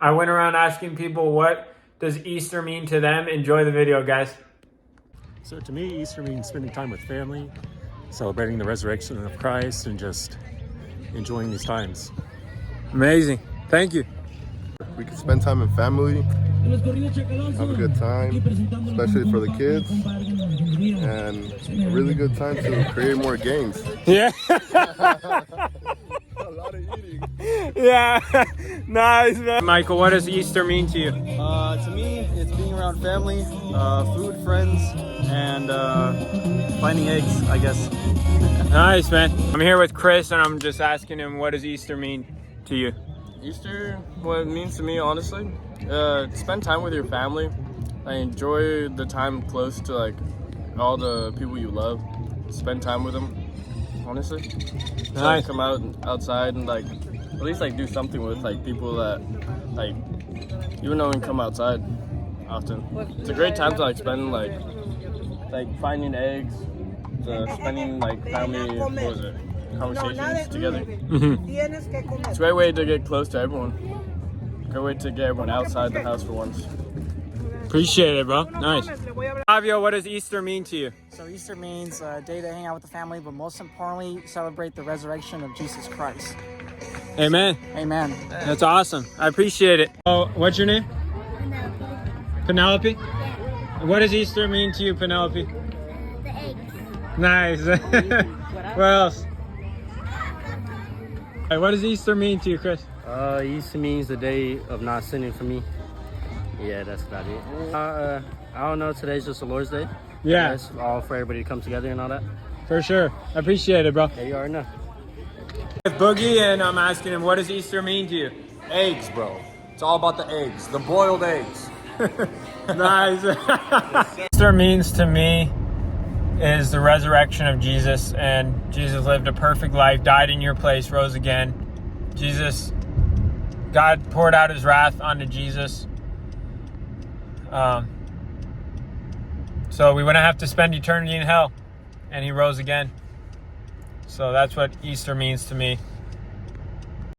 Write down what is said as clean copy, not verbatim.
I went around asking people what does Easter mean to them. Enjoy the video, guys. So to me, Easter means spending time with family, celebrating the resurrection of Christ, and just enjoying these times. Amazing. Thank you. We can spend time in family, have a good time, especially for the kids, and a really good time to create more games. Yeah. A lot of eating. Yeah. Nice, man. Michael, what does Easter mean to you? To me, it's being around family, food, friends, and finding eggs, I guess. Nice, man. I'm here with Chris, and I'm just asking him, what does Easter mean to you? Easter, what it means to me, honestly, spend time with your family. I enjoy the time close to like all the people you love. Spend time with them, honestly. Nice. Come outside and like at least like do something with like people that like even though we come outside often. It's a great time to like spend like finding eggs, spending like family conversations together. It's a great way to get close to everyone. Great way to get everyone outside the house for once. Appreciate it, bro. Nice. Fabio, what does Easter mean to you? So Easter means a day to hang out with the family, but most importantly, celebrate the resurrection of Jesus Christ. Amen. Amen. That's awesome. I appreciate it. Oh, what's your name? Penelope. What does Easter mean to you, Penelope? The eggs. Nice. What else? Hey, what does Easter mean to you, Chris? Easter means the day of not sinning for me. Yeah, that's about it. I don't know, today's just the Lord's Day. Yeah, It's all for everybody to come together and all that. for sure. I appreciate it, bro. Yeah, you already know. With Boogie, and I'm asking him, what does Easter mean to you? Eggs, bro. It's all about the eggs, the boiled eggs. Nice. Easter means to me is the resurrection of Jesus, and Jesus lived a perfect life, died in your place, rose again. God poured out his wrath onto Jesus. So we wouldn't have to spend eternity in hell, and he rose again. So that's what Easter means to me.